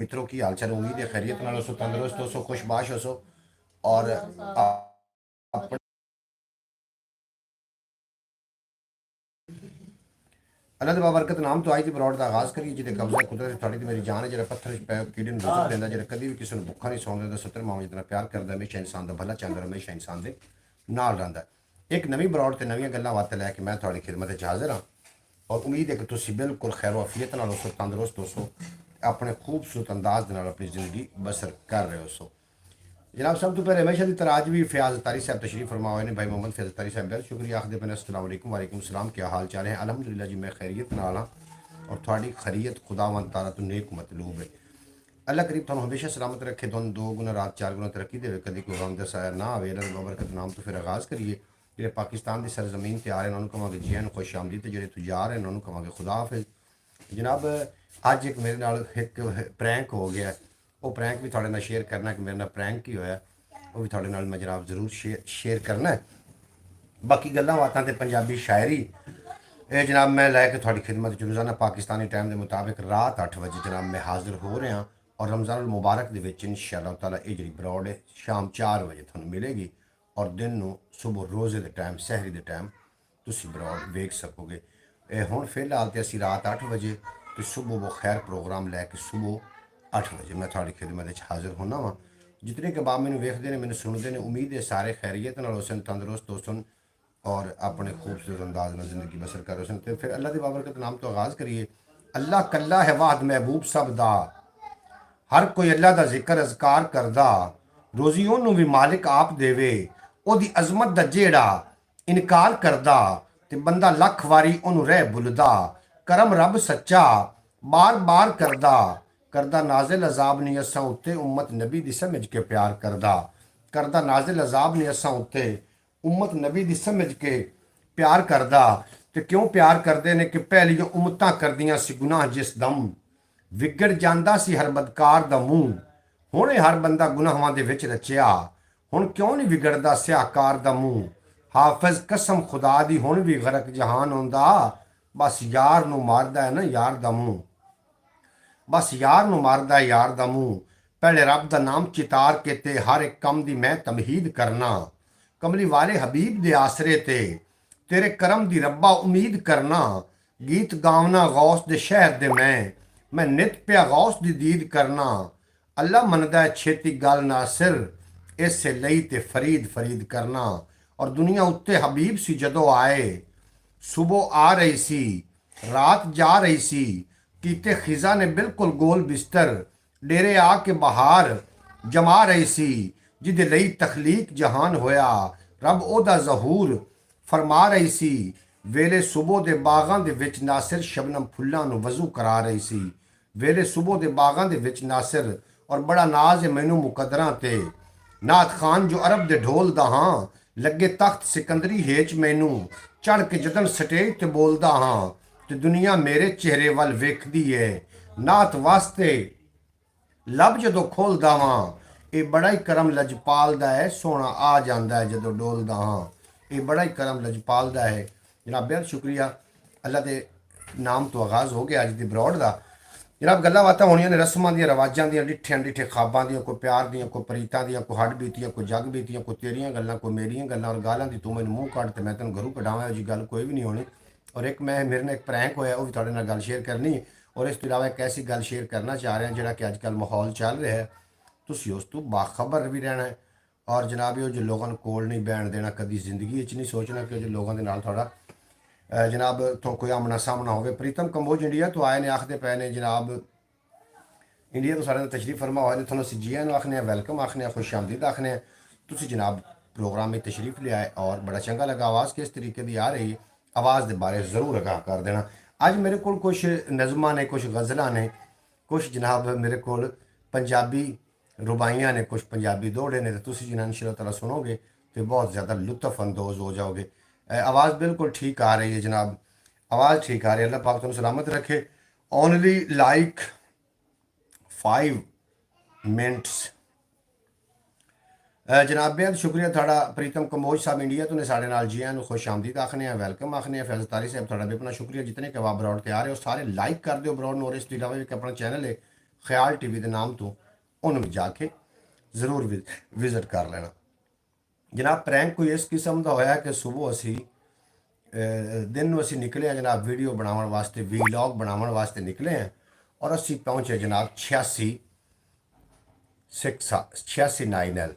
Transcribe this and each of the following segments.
मित्रों की हालचाल उम्मीद है खैरियत नाल हो, तंदुरुस्त हो, खुशबाश हो और अपने अल्लाह दे बाबरकत नाम तो आई थी बरौड़ का आगाज़ करिए जिसे कब्जा कुदरत थोड़ी मेरी जान है जो पत्थर पै कीड़े रुजक देंदा जो कभी भी किसी को भुखा नहीं सौंदा दा सत्तर मावे जितना प्यार करता हमेशा इंसान का भला चाहता हमेशा इंसान के नाल रहिंदा एक नवी बरौड़ ते नवीं गल्लां बातें लैके मैं थोड़ी खिदमत च हाजिर हाँ और उम्मीद है कि तुम बिल्कुल खैर वाफियत नाल हो तंदुरुस्त हो अपने खूबसूरत अंदाज के नाल अपनी ज़िंदगी बसर कर रहे हो जनाब सब तो पहले हमेशा की तरह आज भी फयाज तारी साहब तशरीफ फरमा हुए ने भाई मोहम्मद फैज तारी साहब बहुत शुक्रिया आखदे पे अस्सलाम वालेकुम वालेकुम सलाम क्या हाल चाल है अल्हम्दुलिल्लाह जी मैं खैरियत नाल हाँ और थोड़ी खैरियत खुदावंद ताला तो नेक मतलूब है अल्लाह करीब तुम हमेशा सलामत रखे दोनों दो गुना रात चार गुना तरक्की दे कभी कोई गम दसाया ना आवे अल्लाह दे बरकत नाम तो फिर आगाज़ करिए जो पाकिस्तान की सरजमीन ते आ रहे हैं उन्होंने कहांगे जी आन खुश आमदी तो जो तुजार हैं उन्होंने कहांगे खुदा हाफिज जनाब अज एक मेरे नाल एक प्रैंक हो गया वो प्रैंक भी थोड़े नाल शेयर करना कि मेरे नाल प्रैंक ही होया वो भी थोड़े नाल मैं जनाब जरूर शेयर करना है बाकी गल्लां बातां ते पंजाबी शायरी ये जनाब मैं लैके थोड़ी खिदमत च रोज़ाना पाकिस्तानी टाइम के मुताबिक रात 8 बजे जनाब मैं हाजिर हो रहा और रमज़ान मुबारक दे विच इंशाअल्लाह ताला ये जी बरौड़ है शाम 4 बजे थोड़ा मिलेगी और दिन नूं सुबह रोज़े के टाइम सहरी के टाइम तुम बरौड़ वेख सकोगे हुण फिलहाल तो असी रात 8 बजे तो सुबह वो खैर प्रोग्राम लैके सुबह 8 बजे मैं थोड़ी खिदमत च हाजिर होना वा जितने के बाद मैंने वेखते हैं मैंने सुनते हैं उम्मीद है सारे खैरियत नाल हो सन तंदुरुस्त हो सन और अपने खूबसूरत अंदाज में ज़िंदगी बसर कर सन तो फिर अल्लाह के बाबरकत नाम तो आगाज़ करिए अल्लाह कल्ला है वाहद महबूब सब दा हर कोई अल्लाह का जिक्र अजकार करदा रोज़ी ओनू भी मालिक आप देवे ओदी अजमत दा जेड़ा इनकार करदा ते बंदा लख वारी ओनू रह भुलदा करम रब सच्चा बार बार करदा करदा नाजिल अजाब नहीं असां उत्ते उम्मत नबी दी समझ के प्यार करदा नाजिल अजाब नहीं असां उत्ते उम्मत नबी दी समझ के प्यार करदा ते क्यों प्यार करदे ने कि पहलियों उम्मतां करदियां सी गुनाह जिस दम विगड़ ਜਾਂਦਾ ਸੀ ਹਰ ਬਦਕਾਰ ਦਾ ਮੂੰਹ ਹੁਣੇ ਹਰ ਬੰਦਾ ਗੁਨਾਹਾਂ ਦੇ ਵਿੱਚ ਰਚਿਆ ਹੁਣ ਕਿਉਂ ਨਹੀਂ ਵਿਗੜਦਾ ਸਿਆਕਾਰ ਦਾ ਮੂੰਹ ਹਾਫਿਜ਼ ਕਸਮ ਖੁਦਾ ਦੀ ਹੁਣ ਵੀ ਗਰਕ ਜਹਾਨ ਹੁੰਦਾ ਬਸ ਯਾਰ ਨੂੰ ਮਾਰਦਾ ਹੈ ਨਾ ਯਾਰ ਦਾ ਮੂੰਹ ਬਸ ਯਾਰ ਨੂੰ ਮਾਰਦਾ ਹੈ ਯਾਰ ਦਾ ਮੂੰਹ ਪਹਿਲੇ ਰੱਬ ਦਾ ਨਾਮ ਚਿਤਾਰ ਕੇ ਤੇ ਹਰ ਇੱਕ ਕੰਮ ਦੀ ਮੈਂ ਤਮਹੀਦ ਕਰਨਾ ਕਮਲੀ ਵਾਲੇ ਹਬੀਬ ਦੇ ਆਸਰੇ ਤੇ ਤੇਰੇ ਕਰਮ ਦੀ ਰੱਬਾ ਉਮੀਦ ਕਰਨਾ ਗੀਤ ਗਾਵਨਾ ਗੌਸ ਦੇ ਸ਼ਹਿਰ ਦੇ मैं नित पिया गौस दी दीद करना अल्लाह मनदा है छेती गल नासिर इसे लई ते फरीद फरीद करना और दुनिया उत्ते हबीब सी जदों आए सुबह आ रही सी रात जा रही सी कीते खिजा ने बिल्कुल गोल बिस्तर डेरे आके बहार जमा रही सी जिदे लई तखलीक जहान होया रब ओदा जहूर फरमा रही सी वेले सुबह दे बागां दे विच नासिर शबनम फुल्लां नूं वज़ू करा रही सी वेले सुबह के बागां दे विच नासिर और बड़ा नाज है मैनू मुकदरां ते नाथ खान जो अरब दे ढोल दा हाँ लगे तख्त सिकंदरी हेच मैनू चढ़ के जदन स्टेज ते बोलदा हाँ ते दुनिया मेरे चेहरे वाल वेखदी है नाथ वास्ते लब जदों खोलदा हाँ ये बड़ा ही करम लजपाल दा है सोना आ जांदा है जदों डोलदा हाँ ये बड़ा ही करम लजपाल दा है जनाब बेहद शुक्रिया अल्लाह के नाम तो आगाज़ हो गया अज दी बरौड़ दा जनाब गल्लां बातां होणियां ने रस्मां दी रवाजां दी डिठियां डिठे खाबां दी कोई प्यार दी कोई प्रीतां दी कोई हड बीतियां कोई जग बीतियां कोई तेरियां गल्लां कोई मेरियां गल्लां और गालां दी तू मैनूं मूँह कट ते मैं तैनूं घरों कढावां जी गल कोई भी नहीं होनी और एक मैं मेरे नाल एक प्रैंक होया वो भी तुहाडे नाल गल शेयर करनी और इस तो इलावा एक ऐसी गल शेयर करना चाह रहा जिहड़ा कि अजकल माहौल चल रहा है तुसीं उस तो बाखबर भी रहना है और जनाब जो लोगों कोल नहीं बैण देना कदी जिंदगी च नहीं सोचना कि जो लोगों के नाल थोड़ा जनाब तो कोई आमना सामना हो प्रीतम कंबोज इंडिया तो आए ने आखते पे ने जनाब इंडिया तो सारे तशरीफ फरमा हुआ थोड़ा सी जी एन आखने वेलकम आखने खुश आमदीद आखने तुम जनाब प्रोग्राम में तशरीफ ले आए और बड़ा चंगा लगा आवाज़ किस तरीके की आ रही आवाज़ के बारे ज़रूर आगाह कर देना अज मेरे को कुछ नज़मां ने कुछ गज़लां ने कुछ जनाब मेरे को पंजाबी रुबाइयाँ ने कुछ पंजाबी दोड़े ने तो जिन्हें इंशाअल्लाह ताला सुनोगे तो बहुत ज़्यादा लुत्फ़ अंदोज़ हो जाओगे आवाज़ बिल्कुल ठीक आ रही है जनाब आवाज़ ठीक आ रही है अल्लाह पाक तुम सलामत रखे ओनली लाइक 5 मिनट्स जनाब बेहद शुक्रिया थोड़ा प्रीतम कंबोज साहब इंडिया तो ने साढ़े नाल जी आनूं खुश आमदीद आखने वेलकम आखने फैज़ तारी साहब थोड़ा भी अपना शुक्रिया जितने के बरौड़ ते आ रहे हो सारे लाइक कर दो बरौड़ और इस तो इलावा एक अपना चैनल है ਖਿਆਲ ਟੀਵੀ ਦੇ ਨਾਮ ਤੋਂ ਉਹਨੂੰ ਵੀ ਜਾ ਕੇ ਜ਼ਰੂਰ ਵਿਜ਼ਿਟ ਕਰ ਲੈਣਾ। ਜਨਾਬ ਪ੍ਰੈਂਕ ਕੋਈ ਇਸ ਕਿਸਮ ਦਾ ਹੋਇਆ ਕਿ ਸਵੇਰ ਅਸੀਂ ਦਿਨ ਨੂੰ ਅਸੀਂ ਨਿਕਲੇ ਆ ਜਨਾਬ ਵੀਡੀਓ ਬਣਾਉਣ ਵਾਸਤੇ, ਵੀਲੌਗ ਬਣਾਉਣ ਵਾਸਤੇ ਨਿਕਲੇ ਆ, ਔਰ ਅਸੀਂ ਪਹੁੰਚੇ ਜਨਾਬ 86 9L।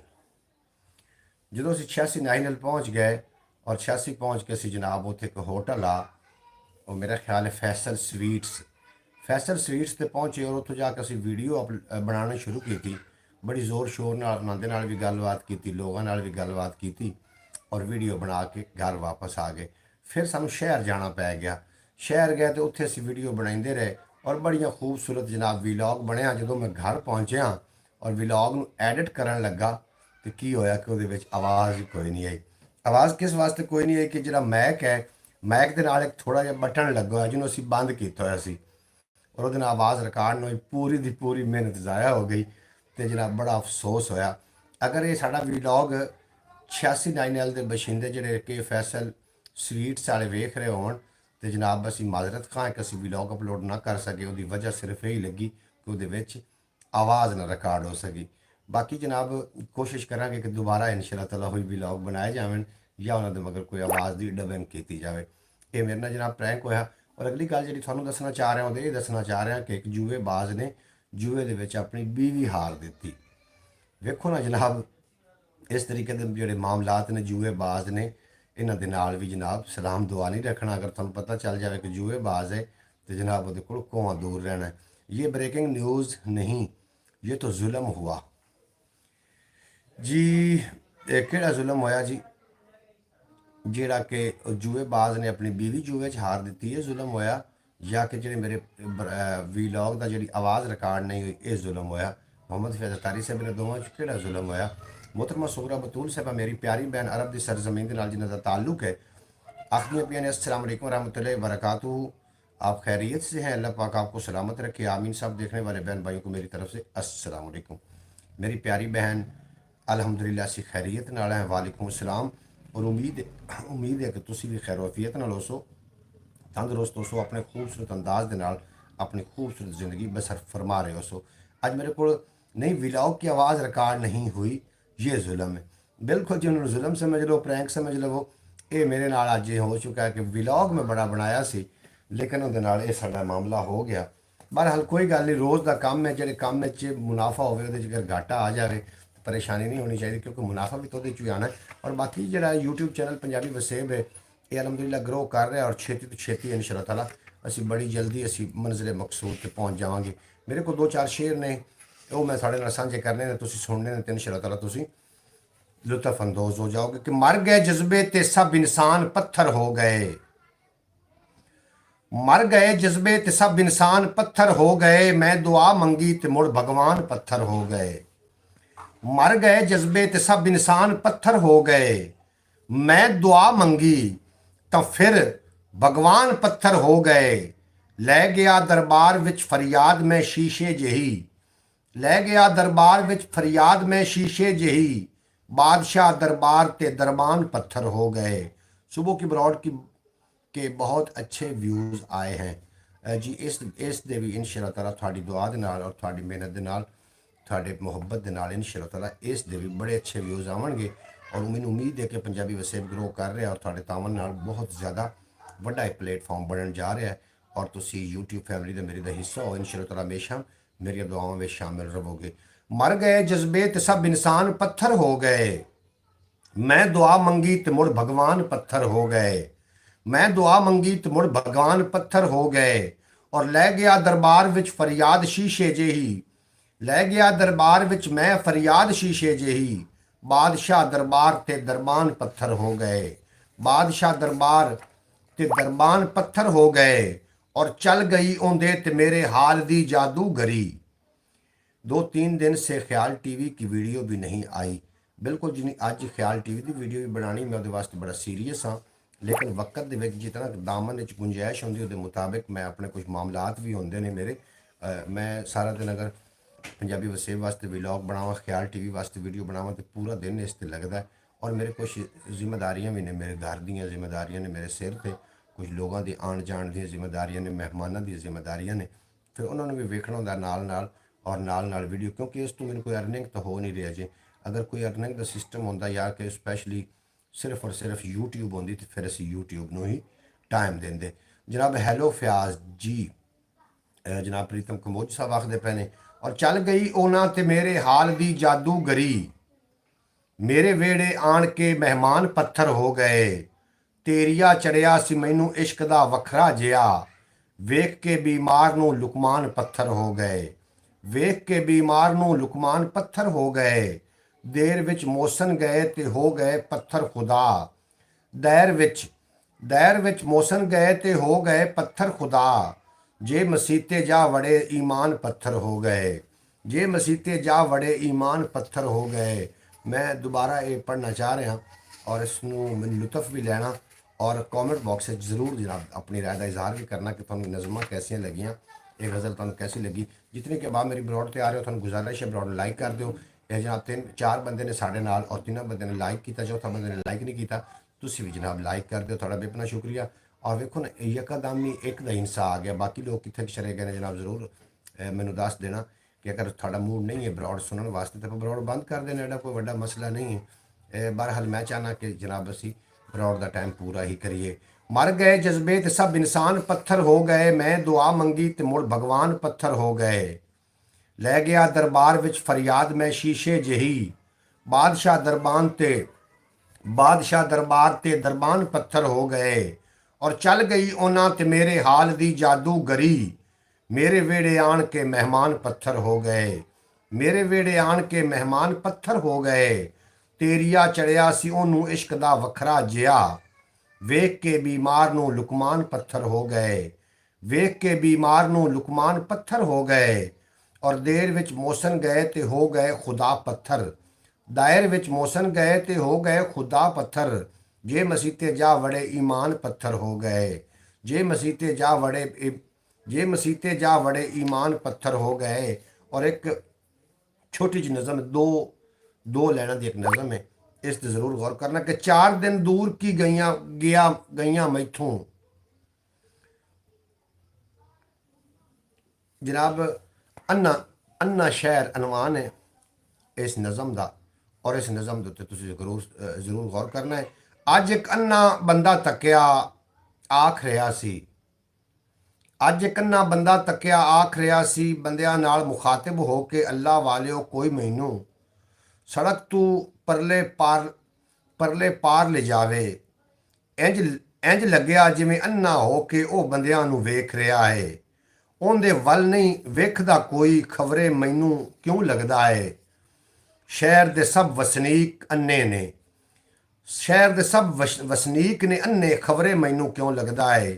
ਜਦੋਂ ਅਸੀਂ 86 9L ਪਹੁੰਚ ਗਏ ਔਰ 86 ਪਹੁੰਚ ਕੇ ਅਸੀਂ ਜਨਾਬ ਉੱਥੇ ਇੱਕ ਹੋਟਲ ਆ, ਉਹ ਮੇਰਾ ਖਿਆਲ ਹੈ ਫੈਸਲ ਸਵੀਟਸ ਤੇ ਪਹੁੰਚੇ ਔਰ ਉੱਥੋਂ ਜਾ ਕੇ ਅਸੀਂ ਵੀਡੀਓ ਬਣਾਉਣੀ ਸ਼ੁਰੂ ਕੀਤੀ। ਬੜੀ ਜ਼ੋਰ ਸ਼ੋਰ ਨਾਲ ਉਹਨਾਂ ਦੇ ਨਾਲ ਵੀ ਗੱਲਬਾਤ ਕੀਤੀ, ਲੋਕਾਂ ਨਾਲ ਵੀ ਗੱਲਬਾਤ ਕੀਤੀ ਔਰ ਵੀਡੀਓ ਬਣਾ ਕੇ ਘਰ ਵਾਪਸ ਆ ਗਏ। ਫਿਰ ਸਾਨੂੰ ਸ਼ਹਿਰ ਜਾਣਾ ਪੈ ਗਿਆ। ਸ਼ਹਿਰ ਗਏ ਤੇ ਉੱਥੇ ਅਸੀਂ ਵੀਡੀਓ ਬਣਾਉਂਦੇ ਰਹੇ ਔਰ ਬੜੀਆਂ ਖੂਬਸੂਰਤ ਜਨਾਬ ਵੀਲੌਗ ਬਣਿਆ। ਜਦੋਂ ਮੈਂ ਘਰ ਪਹੁੰਚਿਆ ਔਰ ਵੀਲੌਗ ਨੂੰ ਐਡਿਟ ਕਰਨ ਲੱਗਾ ਤੇ ਕੀ ਹੋਇਆ ਕਿ ਉਹਦੇ ਵਿੱਚ ਆਵਾਜ਼ ਹੀ ਕੋਈ ਨਹੀਂ ਆਈ। ਆਵਾਜ਼ ਕਿਸ ਵਾਸਤੇ ਕੋਈ ਨਹੀਂ ਆਈ ਕਿ ਜਿਹੜਾ ਮੈਕ ਹੈ, ਮੈਕ ਦੇ ਨਾਲ ਇੱਕ ਥੋੜਾ ਜਿਹਾ ਬਟਨ ਲੱਗਾ ਹੋਇਆ ਜਿਹਨੂੰ ਅਸੀਂ ਬੰਦ ਕੀਤਾ ਹੋਇਆ ਸੀ, ਔਰ ਉਹਦੇ ਨਾਲ ਆਵਾਜ਼ ਰਿਕਾਰਡ ਨੂੰ ਪੂਰੀ ਦੀ ਪੂਰੀ ਮਿਹਨਤ ਜ਼ਾਇਆ ਹੋ ਗਈ ਤੇ ਜਨਾਬ ਬੜਾ ਅਫਸੋਸ ਹੋਇਆ। ਅਗਰ ਇਹ ਸਾਡਾ ਵੀਲੌਗ 86 9L ਦੇ ਬਸ਼ਿੰਦੇ ਜਿਹੜੇ ਕਿ ਫੈਸਲ ਸਵੀਟਸ ਵਾਲੇ ਵੇਖ ਰਹੇ ਹੋਣ ਤੇ ਜਨਾਬ ਅਸੀਂ ਮਾਜ਼ਰਤ ਖਾਂ ਕਿ ਅਸੀਂ ਵੀਲੌਗ ਅਪਲੋਡ ਨਾ ਕਰ ਸਕੇ। ਉਹਦੀ ਵਜ੍ਹਾ ਸਿਰਫ ਇਹ ਹੀ ਲੱਗੀ ਕਿ ਉਹਦੇ ਵਿੱਚ ਆਵਾਜ਼ ਨਾ ਰਿਕਾਰਡ ਹੋ ਸਕੀ। ਬਾਕੀ ਜਨਾਬ ਕੋਸ਼ਿਸ਼ ਕਰਾਂਗੇ ਕਿ ਦੁਬਾਰਾ ਇਨਸ਼ਾਅੱਲਾ ਤਾਲਾ ਹੋਈ ਵੀਲੌਗ ਬਣਾਏ ਜਾਵਣ ਜਾਂ ਉਹਨਾਂ ਦੇ ਮਗਰ ਕੋਈ ਆਵਾਜ਼ ਦੀ ਡਬਿੰਗ ਕੀਤੀ ਜਾਵੇ। ਇਹ ਮੇਰੇ ਨਾਲ ਜਨਾਬ ਪ੍ਰੈਂਕ ਹੋਇਆ। ਔਰ ਅਗਲੀ ਗੱਲ ਜਿਹੜੀ ਤੁਹਾਨੂੰ ਦੱਸਣਾ ਚਾਹ ਰਿਹਾ, ਉਹਦੇ ਇਹ ਦੱਸਣਾ ਚਾਹ ਰਿਹਾ ਕਿ ਇੱਕ ਜੂਏਬਾਜ਼ ਨੇ ਜੂਏ ਦੇ ਵਿੱਚ ਆਪਣੀ ਬੀਵੀ ਹਾਰ ਦਿੱਤੀ। ਵੇਖੋ ਨਾ ਜਨਾਬ, ਇਸ ਤਰੀਕੇ ਦੇ ਜਿਹੜੇ ਮਾਮਲਾਤ ਨੇ ਜੂਏਬਾਜ਼ ਨੇ, ਇਹਨਾਂ ਦੇ ਨਾਲ ਵੀ ਜਨਾਬ ਸਲਾਮ ਦੁਆ ਨਹੀਂ ਰੱਖਣਾ। ਅਗਰ ਤੁਹਾਨੂੰ ਪਤਾ ਚੱਲ ਜਾਵੇ ਕਿ ਜੂਏਬਾਜ਼ है तो जनाब ਉਹਦੇ ਕੋਲ ਕੋਹਾਂ दूर रहना है। ये ब्रेकिंग न्यूज़ नहीं, ये तो जुल्म हुआ जी। ਕਿਹੜਾ ਜ਼ੁਲਮ ਹੋਇਆ ਜੀ ਜਿਹੜਾ ਕਿ ਜੂਏਬਾਜ਼ ਨੇ ਆਪਣੀ ਬੀਵੀ ਜੂਏ 'ਚ ਹਾਰ ਦਿੱਤੀ, ਇਹ ਜ਼ੁਲਮ ਹੋਇਆ? ਜਾਂ ਕਿ ਜਿਹੜੇ ਮੇਰੇ ਵੀਲੌਗ ਦਾ ਜਿਹੜੀ ਆਵਾਜ਼ ਰਿਕਾਰਡ नहीं हुई, ਇਹ ਜ਼ੁਲਮ ਹੋਇਆ? मोहम्मद फैज़ अतारी साहब ने दोवां च केड़ा जुल्म होया? मोहतरमा सोगरा बतूल साहबा मेरी प्यारी बहन अरब की सरजमीन के नाल जिन्हां दा ताल्लुक है, आखियां पियां ने अस्सलाम वालेकुम रहमतुल्लाहि व बरकातुहू। आप खैरियत से हैं? अल्लाह पाक आपको सलामत रखे, आमीन। सब देखने वाले बहन भाइयों को मेरी तरफ से अस्सलाम वालेकुम। मेरी प्यारी बहन अल्हम्दुलिल्लाह से खैरियत नाल है, वालेकुम अस्सलाम। और उम्मीद है कि तुसी भी खैर वफियत नाल होसो, तंदुरुस्त होसो, अपने खूबसूरत अंदाज के नाल अपनी खूबसूरत ज़िंदगी बसर फरमा रहे होसो। अज मेरे को नहीं व्लॉग की आवाज़ रिकॉर्ड नहीं हुई, ये जुल्म है। बिल्कुल जिन्होंने जुल्म समझ लो, प्रैंक समझ लो, ये मेरे नाल अज ये हो चुका है कि व्लॉग में बड़ा बनाया सी लेकिन उहदे नाल ये साडा मामला हो गया। बहरहाल कोई गल नहीं, रोज़ का काम है, जिहड़े काम च मुनाफा होवे उहदे च अगर घाटा आ जाए परेशानी नहीं होनी चाहिए, क्योंकि मुनाफा भी तो उहदे चों ही आना है। और बाकी जिहड़ा यूट्यूब चैनल पंजाबी वसेब है ये अलहमदुलिल्लाह ग्रो कर रहा है और छेती तो छेती इंशाअल्लाह ताला असी बड़ी जल्दी असी मंजिल मकसूद ते पहुँच जावांगे। मेरे को 2-4 शेर ने वो मैं साढ़े नाल सांझे करने ने, तुसी सुनने ने ते इंशाअल्लाह ताला तुसी लुत्फ अंदोज हो जाओगे। कि मर गए जज्बे ते सब इंसान पत्थर हो गए, मर गए जज्बे ते सब इंसान पत्थर हो गए, मैं दुआ मंगी ते मुड़ भगवान पत्थर हो गए। मर गए जज्बे ते सब इंसान पत्थर हो गए, मैं दुआ मंगी तो फिर भगवान पत्थर हो गए। लै गया दरबार विच फरियाद में शीशे जही, लै गया दरबार विच फरियाद में शीशे जही, बादशाह दरबार ते दरबान पत्थर हो गए। सुबह की ब्रॉड की के बहुत अच्छे व्यूज़ आए हैं जी। इस दे भी इंशाअल्लाह ताला थोड़ी दुआ दे नाल और थोड़ी मेहनत दे नाल थोड़े मुहब्बत दे नाल इंशाअल्लाह ताला इस दे भी बड़े अच्छे व्यूज़ आवेंगे। और मैनूं उम्मीद है कि पंजाबी वसेब ग्रो कर रहा है और थोड़े तावन नाल बहुत ज़्यादा बड़ा एक प्लेटफॉर्म बनन जा रहा है और तुसी यूट्यूब फैमिली का मेरे दा हिस्सा हो। इंशाअल्लाह ताला हमेशा मेरी दुआओं में शामिल रहोगे। मर गए जज्बे ते सब इंसान पत्थर हो गए, मैं दुआ मंगी तो मुड़ भगवान पत्थर हो गए, मैं दुआ मंगी तो मुड़ भगवान पत्थर हो गए। और लै गया दरबार विच फरियाद शीशे जेही, लै गया दरबार विच मैं फरियाद शीशे जेही, बादशाह दरबार ते दरबान पत्थर हो गए, बादशाह दरबार ते दरबान पत्थर हो गए। और चल गई ओंदे ते मेरे हाल दी जादूगरी। 2-3 दिन से ख्याल टीवी की वीडियो भी नहीं आई। बिल्कुल जिन्नी अज ख्याल टीवी की वीडियो भी बनानी, मैं वो वास्ते बड़ा सीरीयस हाँ, लेकिन वक्त के जितना दामन गुंजाइश होंगी उसके मुताबिक मैं अपने कुछ मामलात भी होंगे ने मेरे। मैं सारा दिन अगर पंजाबी वसेब वास्ते व्लॉग बनावा, ख्याल टीवी वास्ते वीडियो बनावा तो पूरा दिन इस ते लगता है। और मेरे कुछ जिम्मेदारियां भी ने, मेरे घर दियाँ जिम्मेदारियां ने मेरे सिर पर, कुछ लोगों की आन जान दी जिम्मेदारियां ने, मेहमानों की जिम्मेदारियां ने, फिर उन्होंने भी वेखना होंदा नाल नाल। ਔਰ ਨਾਲ ਵੀਡੀਓ, ਕਿਉਂਕਿ ਇਸ ਤੋਂ ਮੈਨੂੰ ਕੋਈ ਅਰਨਿੰਗ ਤਾਂ ਹੋ ਨਹੀਂ ਰਿਹਾ ਜੇ। ਅਗਰ ਕੋਈ ਅਰਨਿੰਗ ਦਾ ਸਿਸਟਮ ਹੁੰਦਾ ਯਾਰ ਕਿ ਸਪੈਸ਼ਲੀ ਸਿਰਫ ਔਰ ਸਿਰਫ YouTube ਹੁੰਦੀ ਤੇ ਫਿਰ ਅਸੀਂ YouTube ਨੂੰ ਹੀ ਟਾਈਮ ਦਿੰਦੇ। ਜਨਾਬ ਹੈਲੋ ਫਿਆਜ਼ ਜੀ, ਜਨਾਬ ਪ੍ਰੀਤਮ ਕੰਬੋਜ ਸਾਹਿਬ ਆਖਦੇ ਪਏ ਨੇ, ਔਰ ਚੱਲ ਗਈ ਉਹਨਾਂ ਤੇ ਮੇਰੇ ਹਾਲ ਦੀ ਜਾਦੂਗਰੀ, ਮੇਰੇ ਵਿਹੜੇ ਆਣ ਕੇ ਮਹਿਮਾਨ ਪੱਥਰ ਹੋ ਗਏ, ਤੇਰੀਆ ਚੜਿਆ ਸੀ ਮੈਨੂੰ ਇਸ਼ਕ ਦਾ ਵੱਖਰਾ ਜਿਹਾ, ਵੇਖ ਕੇ ਬਿਮਾਰ ਨੂੰ ਲੁਕਮਾਨ ਪੱਥਰ ਹੋ ਗਏ, ਵੇਖ ਕੇ ਬਿਮਾਰ ਨੂੰ ਲੁਕਮਾਨ ਪੱਥਰ ਹੋ ਗਏ, ਦੇਰ ਵਿੱਚ ਮੋਸਨ ਗਏ ਤੇ ਹੋ ਗਏ ਪੱਥਰ ਖੁਦਾ, दैर विच मोसन गए ते हो गए पत्थर खुदा, जे मसीते जा वड़े ईमान पत्थर हो गए, जे मसीते जा वड़े ईमान पत्थर हो गए। मैं दोबारा ये पढ़ना चाह रहा और इसनों मैंने लुत्फ भी लेना और कॉमेंट बॉक्स में जरूर जनाब अपनी राय का इजहार भी करना कि तुहानू नज़मां कैसियां लगियां, ये गज़ल तुहानू कैसी लगी। जितने के बाद मेरी ब्रॉड ते आ रहे हो तुहानू गुजारिश है ब्रॉड लाइक कर दो। ये जनाब 3-4 बंदे ने साढ़े नाल और 3 बंदे ने लाइक किया, चौथा बंदे ने लाइक नहीं किया, ਤੁਸੀਂ ਵੀ ਜਨਾਬ ਲਾਈਕ ਕਰ ਦਿਓ, ਤੁਹਾਡਾ ਬੇਪਨਾ ਸ਼ੁਕਰੀਆ। ਔਰ ਵੇਖੋ ਨਾ ਯਕਦਮ ਹੀ ਇੱਕ ਦਾ ਹਿੰਸਾ ਆ ਗਿਆ, ਬਾਕੀ ਲੋਕ ਕਿੱਥੇ ਚਲੇ ਗਏ ਨੇ ਜਨਾਬ, ਜ਼ਰੂਰ ਮੈਨੂੰ ਦੱਸ ਦੇਣਾ ਕਿ ਅਗਰ ਤੁਹਾਡਾ ਮੂਡ ਨਹੀਂ ਹੈ ਬਰੋਡ ਸੁਣਨ ਵਾਸਤੇ ਤਾਂ ਬਰੋਡ ਬੰਦ ਕਰ ਦੇਣਾ, ਇਹਦਾ ਕੋਈ ਵੱਡਾ ਮਸਲਾ ਨਹੀਂ ਹੈ। ਬਹਰਹਾਲ ਮੈਂ ਚਾਹਨਾ ਕਿ ਜਨਾਬ ਅਸੀਂ ਬਰੋਡ ਦਾ ਟਾਈਮ ਪੂਰਾ ਹੀ ਕਰੀਏ। ਮਰ ਗਏ ਜਜ਼ਬੇ ਤੇ ਸਭ ਇਨਸਾਨ ਪੱਥਰ ਹੋ ਗਏ, ਮੈਂ ਦੁਆ ਮੰਗੀ ਤੇ ਮੁੜ ਭਗਵਾਨ ਪੱਥਰ ਹੋ ਗਏ, ਲੈ ਗਿਆ ਦਰਬਾਰ ਵਿੱਚ ਫਰਿਆਦ ਮੈਂ ਸ਼ੀਸ਼ੇ ਜਿਹੀ, ਬਾਦਸ਼ਾਹ दरबार ते दरबान पत्थर हो गए, और चल गई उन्हां ते मेरे हाल दी जादूगरी, मेरे वेड़े आन के मेहमान पत्थर हो गए, मेरे वेड़े आन के मेहमान पत्थर हो गए, तेरिया चढ़िया सी ओनू इश्क दा वखरा जिया, वेख के बीमार नू लुकमान पत्थर हो गए, वेख के बीमार नू लुकमान पत्थर हो गए, और देर विच मोसन गए ते हो गए खुदा पत्थर, दायर विच मोसन गए ते हो गए खुदा पत्थर, जे मसीते जा वड़े ईमान पत्थर हो गए, जे मसीते जा वड़े ईमान पत्थर हो गए। और एक छोटी जी नज़म, दो लाइनां दी एक नज़म है, इस ते ज़रूर गौर करना कि 4 दिन दूर की गईयां मैथों, जनाब अन्ना शहर अनवान है इस नज़म का, और इस नज़म के उत्ते तुसीं जरूर गौर करना है। अज एक अन्ना बंदा तकिया आख रहा सी, अज एक अन्ना बंदा तकिया आख रहा सी, बंदियां नाल मुखातिब हो के अल्लाह वालिओ कोई मैनू सड़क तू परले पार ले जावे, इंज लग्या जिवें अन्ना हो के ओ बंदियां नू वेख रहा है, उहदे वल नहीं वेखदा कोई, खबरे मैनू क्यों लगदा है, शहर दे सब वसनीक अन्ने ने, शहर दे सब वसनीक ने अन्ने, खबरे मैनू क्यों लगदा है,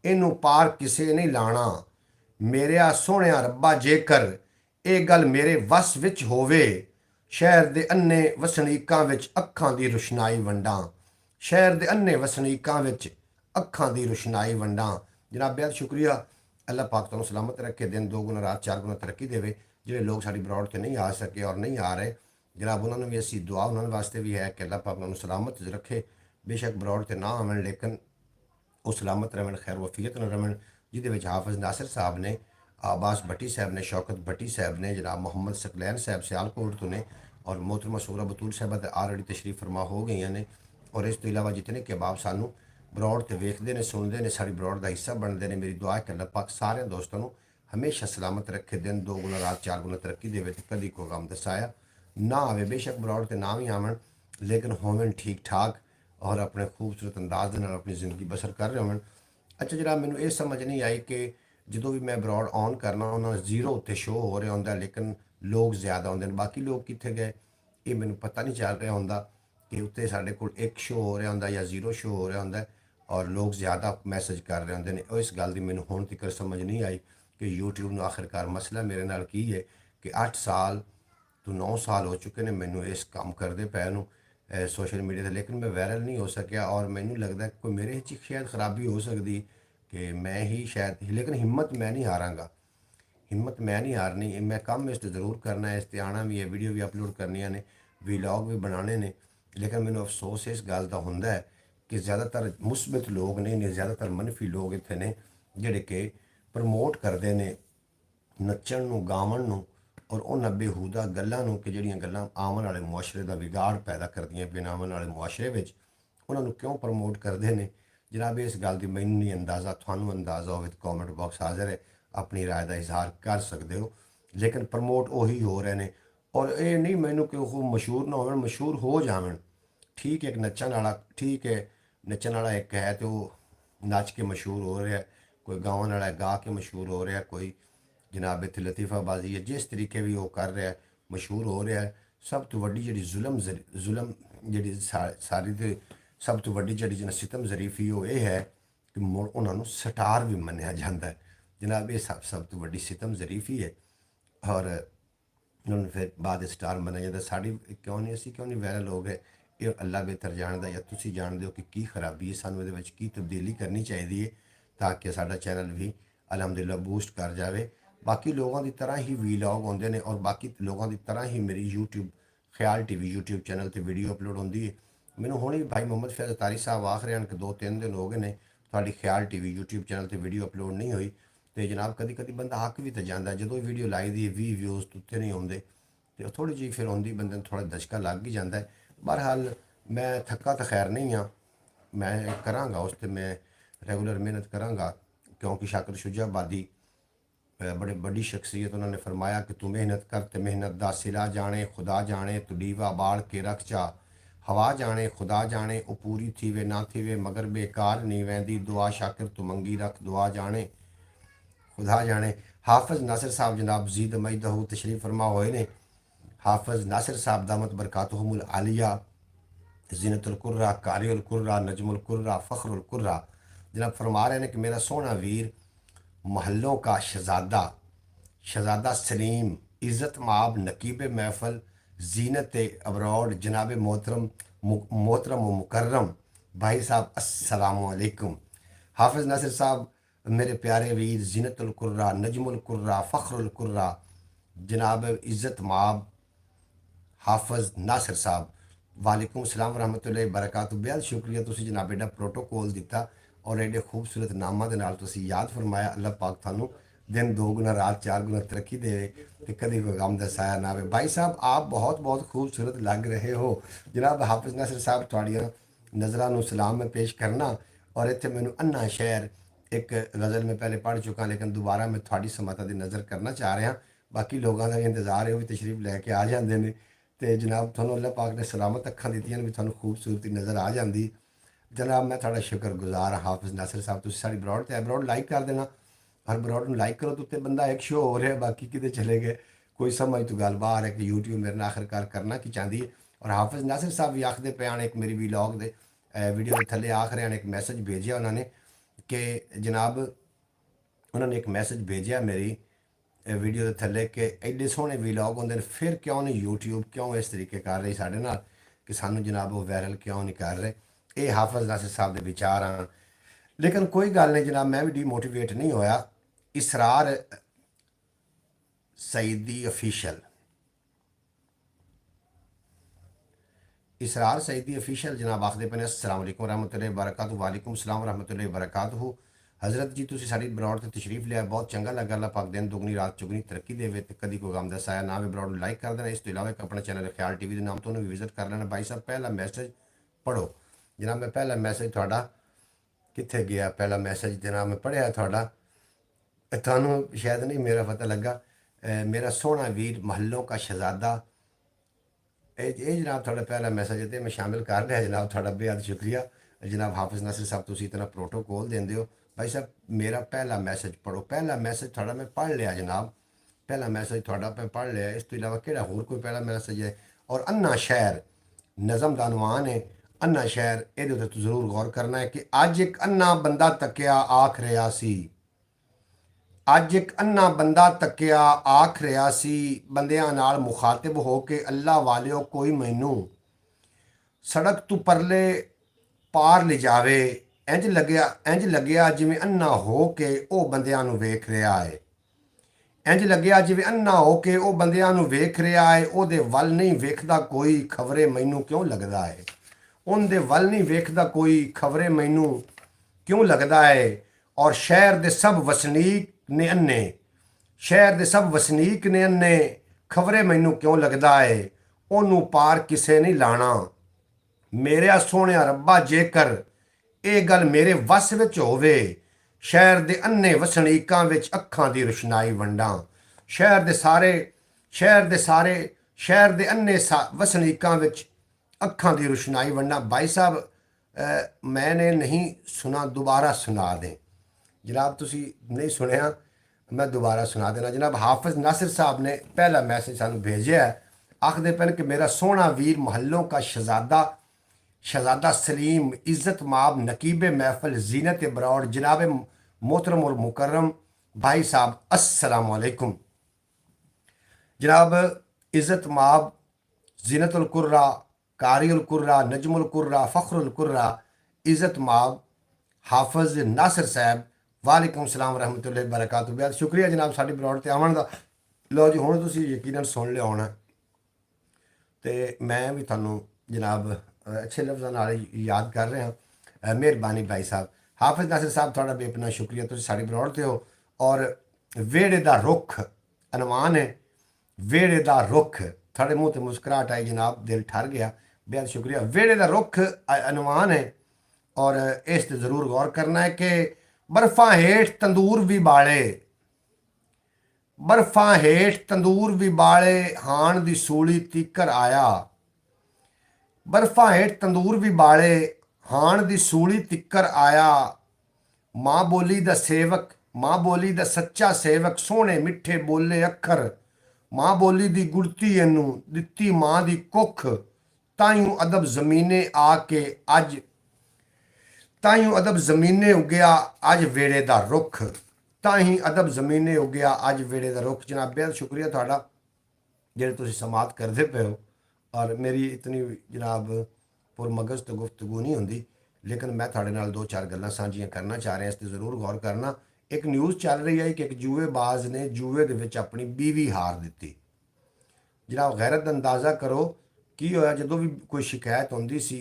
इनू पार किसे नहीं लाना, मेरिया सोहणिया रब्बा जेकर ये गल मेरे वस विच होवे, शहर दे अन्ने वसनीकां विच अखां दी रोशनाई वंडां, शहर दे अन्ने वसनीकां विच अखां दी रोशनाई वंडां। जनाब बेहद शुक्रिया, अल्लाह पाक तुहानू सलामत रखे, दिन 2 गुना रात 4 गुना तरक्की देवे। ਜਿਹੜੇ ਲੋਕ ਸਾਡੀ ਬਰੌਡ ਤੇ ਨਹੀਂ ਆ ਸਕੇ ਔਰ ਨਹੀਂ ਆ ਰਹੇ जनाब उन्होंने भी असी दुआ उन्होंने वास्ते भी है कि अल्लाह पाक उन्होंने सलामत रखे, बेशक बरौड़ ते ना आवन लेकिन वो सलामत रहन, खैर वफीयत न रहन, जिहदे हाफिज़ नासिर साहब ने, आबास भट्टी साहब ने, शौकत भट्टी साहब ने, जनाब मोहम्मद सकलैन साहब सियालकोट तो ने, और मोहतरमा सूरा बतूल साहब तो ऑलरेडी तशरीफ फरमा हो गई ने, और इस तो इलावा जितने के बाब सानू बरौड़ ते वेखते हैं सुनते हैं साड़ी बरौड़ का हिस्सा बनते हैं। मेरी दुआ है कि अल्लाह पाक सारे दोस्तों को हमेशा सलामत रखे, दिन 2 गुना रात 4 गुना तरक्की दे, कभी कोई गम दसाया ना आवे, बेशक बरौड़ ते ना भी आवन लेकिन होवन ठीक ठाक और अपने खूबसूरत अंदाज के अपनी ज़िंदगी बसर कर रहे होवन। अच्छा जनाब मैनू ये समझ नहीं आई कि जो भी मैं बरौड़ ऑन करना उन्होंने 0 उत्ते शो हो रहा होंगे लेकिन लोग ज़्यादा आते हैं, बाकी लोग कितने गए ये मैनू पता नहीं चल रहा होंगे कि उत्ते साढ़े कोल 1 शो हो रहा होंगे या 0 शो हो रहा होंगे और लोग ज़्यादा मैसेज कर रहे होंगे ने। इस गल की मैनू हुण तक समझ नहीं आई कि यूट्यूब ने आखिरकार मसला मेरे नाल की है कि 8 साल तो 9 साल हो चुके हैं मैनू इस काम करते पे नू सोशल मीडिया से, लेकिन मैं वायरल नहीं हो सकिया और मैनू लगता कोई मेरे शायद खराबी हो सकती कि मैं ही शायद, लेकिन हिम्मत मैं नहीं हारांगा, हिम्मत मैं नहीं हारनी, मैं काम इस ज़रूर करना है, इस आना भी है, वीडियो भी अपलोड करनिया ने, व्लॉग भी बनाने ने, लेकिन मैनू अफसोस इस गल का होंदा है कि ज़्यादातर मुस्बित लोग ने ज़्यादातर मनफी लोग इत्थे ने जिहड़े कि प्रमोट करते हैं नच्चण नूं गावन नूं ਔਰ ਉਹਨਾਂ ਬੇਹੂਦਾ ਗੱਲਾਂ ਨੂੰ ਕਿ ਜਿਹੜੀਆਂ ਗੱਲਾਂ ਆਉਣ ਵਾਲੇ ਮੁਆਸ਼ਰੇ ਦਾ ਵਿਗਾੜ ਪੈਦਾ ਕਰਦੀਆਂ ਪਈਆਂ ਆਉਣ ਵਾਲੇ ਮੁਆਸ਼ਰੇ ਵਿੱਚ, ਉਹਨਾਂ ਨੂੰ ਕਿਉਂ ਪ੍ਰਮੋਟ ਕਰਦੇ ਨੇ ਜਨਾਬ। ਇਸ ਗੱਲ ਦੀ ਮੈਨੂੰ ਨਹੀਂ ਅੰਦਾਜ਼ਾ, ਤੁਹਾਨੂੰ ਅੰਦਾਜ਼ਾ ਹੋਵੇ ਤਾਂ ਕਮੈਂਟ ਬਾਕਸ ਹਾਜ਼ਰ ਹੈ, ਆਪਣੀ ਰਾਏ ਦਾ ਇਜ਼ਹਾਰ ਕਰ ਸਕਦੇ ਹੋ। ਲੇਕਿਨ ਪ੍ਰਮੋਟ ਉਹੀ ਹੋ ਰਹੇ ਨੇ। ਔਰ ਇਹ ਨਹੀਂ ਮੈਨੂੰ ਕਿ ਉਹ ਮਸ਼ਹੂਰ ਨਾ ਹੋਵਣ, ਮਸ਼ਹੂਰ ਹੋ ਜਾਵਣ। ਠੀਕ ਹੈ, ਇੱਕ ਨੱਚਣ ਵਾਲਾ, ਠੀਕ ਹੈ, ਨੱਚਣ ਵਾਲਾ ਇੱਕ ਹੈ ਤੇ ਉਹ ਨੱਚ ਕੇ ਮਸ਼ਹੂਰ ਹੋ ਰਿਹਾ, ਕੋਈ ਗਾਉਣ ਵਾਲਾ ਗਾ ਕੇ ਮਸ਼ਹੂਰ ਹੋ ਰਿਹਾ, ਕੋਈ ਜਨਾਬ ਇੱਥੇ ਲਤੀਫਾਬਾਜ਼ੀ ਹੈ, ਜਿਸ ਤਰੀਕੇ ਵੀ ਉਹ ਕਰ ਰਿਹਾ ਮਸ਼ਹੂਰ ਹੋ ਰਿਹਾ। ਸਭ ਤੋਂ ਵੱਡੀ ਜਿਹੜੀ ਜ਼ੁਲਮ ਜਿਹੜੀ ਸਾਰੀ ਤੇ ਸਭ ਤੋਂ ਵੱਡੀ ਜਿਹੜੀ ਸਿਤਮ ਜ਼ਰੀਫੀ ਉਹ ਇਹ ਹੈ ਕਿ ਮੁੜ ਉਹਨਾਂ ਨੂੰ ਸਟਾਰ ਵੀ ਮੰਨਿਆ ਜਾਂਦਾ ਹੈ ਜਨਾਬ। ਇਹ ਸਭ ਤੋਂ ਵੱਡੀ ਸਿਤਮ ਜ਼ਰੀਫੀ ਹੈ। ਔਰ ਉਹਨਾਂ ਨੂੰ ਫਿਰ ਬਾਅਦ ਸਟਾਰ ਮੰਨਿਆ ਜਾਂਦਾ। ਸਾਡੀ ਕਿਉਂ ਨਹੀਂ, ਅਸੀਂ ਕਿਉਂ ਨਹੀਂ ਵਾਇਰਲ ਹੋ ਗਏ, ਇਹ ਅੱਲਾ ਬਿਹਤਰ ਜਾਣਦਾ, ਜਾਂ ਤੁਸੀਂ ਜਾਣਦੇ ਹੋ ਕਿ ਕੀ ਖਰਾਬੀ ਹੈ, ਸਾਨੂੰ ਇਹਦੇ ਵਿੱਚ ਕੀ ਤਬਦੀਲੀ ਕਰਨੀ ਚਾਹੀਦੀ ਹੈ ਤਾਂ ਕਿ ਸਾਡਾ ਚੈਨਲ ਵੀ ਅਲਹਮਦੁਲਿਲਾ ਬੂਸਟ ਕਰ ਜਾਵੇ। ਬਾਕੀ ਲੋਕਾਂ ਦੀ ਤਰ੍ਹਾਂ ਹੀ ਵੀਲੌਗ ਆਉਂਦੇ ਨੇ ਔਰ ਬਾਕੀ ਲੋਕਾਂ ਦੀ ਤਰ੍ਹਾਂ ਹੀ ਮੇਰੀ YouTube ਖਿਆਲ TV YouTube ਚੈਨਲ 'ਤੇ ਵੀਡੀਓ ਅਪਲੋਡ ਹੁੰਦੀ ਹੈ। ਮੈਨੂੰ ਹੁਣੇ ਭਾਈ ਮੁਹੰਮਦ ਫੈਜ਼ ਅਤਾਰੀ ਸਾਹਿਬ ਆਖ ਰਹੇ ਹਨ ਕਿ 2-3 ਦਿਨ ਹੋ ਗਏ ਨੇ ਤੁਹਾਡੀ ਖਿਆਲ TV YouTube ਚੈਨਲ 'ਤੇ ਵੀਡੀਓ ਅਪਲੋਡ ਨਹੀਂ ਹੋਈ। ਤੇ ਜਨਾਬ ਕਦੀ ਕਦੀ ਬੰਦਾ ਹੱਕ ਵੀ ਤਾਂ ਜਾਂਦਾ, ਜਦੋਂ ਵੀਡੀਓ ਲਾਈ ਦੀ 20 ਵਿਊਜ਼ ਉੱਤੇ ਨਹੀਂ ਆਉਂਦੇ ਤੇ ਉਹ ਥੋੜ੍ਹੀ ਜਿਹੀ ਫਿਰ ਆਉਂਦੀ, ਬੰਦੇ ਨੂੰ ਥੋੜ੍ਹਾ ਦਸ਼ਕਾ ਲੱਗ ਹੀ ਜਾਂਦਾ ਹੈ। ਬਹਰਹਾਲ ਮੈਂ ਥੱਕਾ ਤਾਂ ਖੈਰ ਨਹੀਂ ਹਾਂ, ਮੈਂ ਕਰਾਂਗਾ ਉਸ 'ਤੇ ਮੈਂ ਰੈਗੂਲਰ ਮਿਹਨਤ ਕਰਾਂਗਾ, ਕਿਉਂਕਿ ਸ਼ਾਕਰ ਸ਼ੁਜਾਬਾਦੀ बड़े बड़ी शख्सियत, उन्होंने फरमाया कि तू मेहनत कर ते मेहनत दा सिला जाने खुदा जाने, तू डीवा बाड़ के रख चा हवा जाने खुदा जाने, ओ पूरी थी वे ना थी वे मगर बेकार नहीं वैंदी दुआ शाकिर तू मंगी रख दुआ जाने खुदा जाने। हाफिज़ नासिर साहब जनाब जीद मई दहू तशरीफ़ फरमा हुए ने। हाफिज़ नासिर साहब दामत बरकातुहुमुल आलिया ज़ीनतुल कुर्रा कारिउल कुर्रा नजमुल कुर्रा फ़ख्रुल कुर्रा जनाब फरमा रहे हैं कि मेरा सोना वीर महलों का शहज़ादा सलीम इज़्ज़त माब नकीब महफल जीनत अबरौड जनाब मोहतरम व मुकर्रम भाई साहब अस्सलामु अलैकुम। हाफिज़ नासिर साहब मेरे प्यारे वीर जीनतुल कुर्रा नजमुल कुर्रा फ़ख्रुल कुर्रा जनाब इज़्ज़त माब हाफिज़ नासिर साहब वालेकुम सलाम रहमतुल्लाहि बरकातहू। बेहद शुक्रिया, तुसी जनाब एडा प्रोटोकॉल दिता और एडे खूबसूरत नामां दे नाल तुसी याद फरमाया। अल्लाह पाक थानू दिन 2 गुना रात 4 गुना तरक्की देवे ते कभी कोई गम दा साया ना आवे। भाई साहब आप बहुत बहुत खूबसूरत लग रहे हो जनाब। हाफिज़ नासिर साहब तुहाड़ियां नज़रां नू सलाम मैं पेश करना। और इत्थे मैनू अन्ना शहर एक गज़ल में पहले पढ़ चुका, लेकिन दोबारा मैं थोड़ी समाता की नज़र करना चाह रहा। बाकी लोगों का भी इंतज़ार है, वो भी तशरीफ लैके आ जाते हैं तो जनाब थानू अल्लाह पाक ने सलामत अखां दित्तियां भी थानू खूबसूरती नज़र आ जाती जनाब। मैं थोड़ा शुक्रगुजार हाँ हाफिज़ नासिर साहब, तुम साड़ी ब्रॉड तो ब्रॉड लाइक कर देना, हर ब्रॉड में लाइक करो तो उत्ते बंदा एक शो हो रहा है, बाकी किते चले गए कोई समझ तो गल बाहर है कि यूट्यूब मेरे नाल आखिरकार करना की चाहती है। और हाफिज़ नासिर साहब भी आखते पे आने एक मेरी व्लॉग दे वीडियो के थले आख रहे हैं, एक मैसेज भेजा उन्होंने कि जनाब उन्होंने एक मैसेज भेजा मेरी वीडियो के थले कि एडे सोहने व्लॉग होंगे फिर क्यों नहीं यूट्यूब क्यों इस तरीके कर रही साढ़े नाल कि सानू जनाब वो वायरल क्यों नहीं कर रहे। ये हाफिज़ नासिर साहब के विचार हैं, लेकिन कोई गल नहीं जनाब, मैं भी डीमोटिवेट नहीं होया। इसरार सईदी ऑफिशियल, इसरार सईदी ऑफिशियल जनाब आखते पे अस्सलाम वालेकुम रहमतुल्लाहि बरकातहू। वालेकुम सलाम रहमतुल्लाहि बरकातहू। हज़रत जी तुसी साडी ब्रॉड ते तशरीफ लिया, बहुत चंगा लगा। अल्लाह पाक दिन दुगनी रात चुगनी तरक्की देवे ते कदी कोई गम दा साया ना आवे। ब्रॉड लाइक कर देना, इस तो इलावा एक अपना चैनल ख्याल TV के नाम तो भी विजिट कर लेना। भाई साहब पहला मैसेज पढ़ो जनाब, मैं पहला मैसेज थोड़ा कित्थे गया, पहला मैसेज जनाब मैं पढ़िया थोड़ा, थानू शायद नहीं मेरा पता लगा। मेरा सोहना वीर महलों का शहज़ादा, ये जनाब थोड़ा पहला मैसेज है, मैं शामिल कर लिया जनाब, थोड़ा बेहद शुक्रिया जनाब। हाफिज़ नासिर साहब तुसी इतना प्रोटोकॉल देंदे हो। भाई साहब मेरा पहला मैसेज पढ़ो, पहला मैसेज थोड़ा मैं पढ़ लिया जनाब, पहला मैसेज थोड़ा मैं पढ़ लिया। इस तो इलावा केड़ा होर कोई पहला मैसेज है। और अन्ना शहर नज़म दा अनवान है, अन्ना शहर ये तो जरूर गौर करना है कि अज एक अन्ना बंदा तकिया आख रहा सी, अज एक अन्ना बंदा तकिया आख रहा सी, बंदियां नाल मुखातिब हो के अल्लाह वालियो कोई मैनू सड़क तू परले पार ले जावे। इंज लग्या जिवें अन्ना हो के ओ बंदियां नू वेख रहा है, इंज लग्या जिवें अन्ना हो के ओ बंदियां नू वेख रहा है। ओदे वल नहीं वेखदा कोई खबरे मैनू क्यों लगदा है, उनदे वल नहीं वेखदा कोई खबरे मैनू क्यों लगदा है। और शहर दे सब वसनीक ने अन्ने, शहर दे सब वसनीक ने अन्ने, ਖਬਰੇ ਮੈਨੂੰ ਕਿਉਂ ਲੱਗਦਾ ਏ ਉਹਨੂੰ ਪਾਰ ਕਿਸੇ ਨਹੀਂ ਲਾਣਾ। ਮੇਰਿਆ ਸੋਹਣਿਆ ਰੱਬਾ, ਜੇਕਰ ਇਹ ਗੱਲ ਮੇਰੇ ਵੱਸ ਵਿੱਚ ਹੋਵੇ, ਸ਼ਹਿਰ ਦੇ ਅੰਨੇ ਵਸਨੀਕਾਂ ਵਿੱਚ ਅੱਖਾਂ ਦੀ ਰੁਸ਼ਨਾਈ ਵੰਡਾਂ। ਸ਼ਹਿਰ ਦੇ ਸਾਰੇ ਸ਼ਹਿਰ ਦੇ ਅੰਨੇ ਵਸਨੀਕਾਂ ਵਿੱਚ ਅੱਖਾਂ ਦੀ ਰੁਸ਼ਨਾਈ ਵੰਡਾਂ। ਭਾਈ ਸਾਹਿਬ, मैंने नहीं सुना, दोबारा सुना दें। जनाब तुसी नहीं सुनिया, मैं दोबारा सुना देना। जनाब हाफिज नासिर साहब ने पहला मैसेज सानू भेजा है, आखदे पैन कि मेरा सोहना वीर महलों का शहजादा सलीम, इज़्ज़त माब नकीब महफिल जीनत बरौड़, जनाब मोहतरम और मुकर्रम भाई साहब, अस्सलाम वालेकुम। जनाब इज़्ज़त माब जीनतुल कुर्रा, कारियुल कुर्रा, नजमुल कुर्रा, फ़ख्रुल कुर्रा, इज़्ज़त माब हाफिज नासिर साहब, वालेकुम सलाम रहमतुल्लाहि बरकातहू। बहुत शुक्रिया जनाब साडी बरौड़ ते आवन दा। लो जी हुण तुसीं यकीनन सुन लिया होना, ते मैं भी तुहानूं जनाब अच्छे लफ्ज़ां नाल याद कर रहा। मेहरबानी भाई साहब। हाफिज नासिर साहब तुहाडा बेपनाह शुक्रिया, तुसीं साडी बरौड़ ते हो। और वेड़े दा रुख अनवान है, वेड़े दा रुख, थोड़े मुँह ते मुस्कुराहट आई जनाब, दिल ठर गया। बेहद शुक्रिया। वेड़े दा रुख अनवान है, और इस ते ज़रूर गौर करना है कि बर्फां हेठ तंदूर भी बाले, बर्फां हेठ तंदूर भी बाले, हाण दी सूली तीकर आया। बर्फां हेठ तंदूर भी बाले, हाण दी सूली तिक्कर आया। माँ बोली दा सेवक, माँ बोली दा सच्चा सेवक, सोहणे मिठे बोले अखर, माँ बोली दी गुड़ती एनू दित्ती माँ दी कुख। ताइयों अदब जमीने आके अज, ताइयों अदब जमीने उगया अज वेड़े दा रुख, ताही अदब जमीने उगया अज वेड़े दा रुख। जनाब बेहद शुक्रिया तुहाडा जेह्ड़े तुसीं समात करदे पे हो। और मेरी इतनी जनाब पुरमगज तो गुफ्तगू नहीं होंदी, लेकिन मैं तुहाडे नाल दो चार गल्लां सांझियां करना चाह रहा, इस ते ज़रूर गौर करना। एक न्यूज़ चल रही है कि एक जूएबाज ने जूए दे विच अपनी बीवी हार दित्ती। जनाब गैरत दा अंदाज़ा करो की होया, जदों भी कोई शिकायत होंदी सी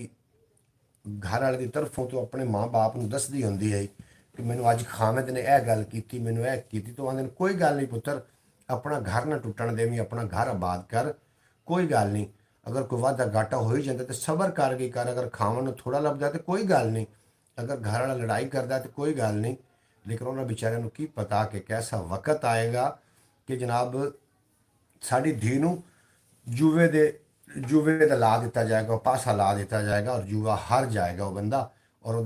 घर वाले की तरफों तो अपने माँ बाप नूं दसदी होंदी है कि मैनू अज खामिद ने यह गल की, मैनू यह की, तो आंदे कोई गल नहीं पुत्तर, अपना घर ना टुटण देवीं, अपना घर आबाद कर, कोई गल नहीं। अगर कोई वाधा घाटा हो ही जाता तो सबर कर गई कर, अगर खावन थोड़ा लभदा तो कोई गल नहीं, अगर घर वाला लड़ाई करता तो कोई गल नहीं। लेकिन उन्होंने बेचारियों को की पता कि कैसा वक्त आएगा कि जनाब साड़ी धी नूं जूए का ला दिता जाएगा, पासा ला दिता जाएगा, और जूआ हार जाएगा वो बंदा। और वो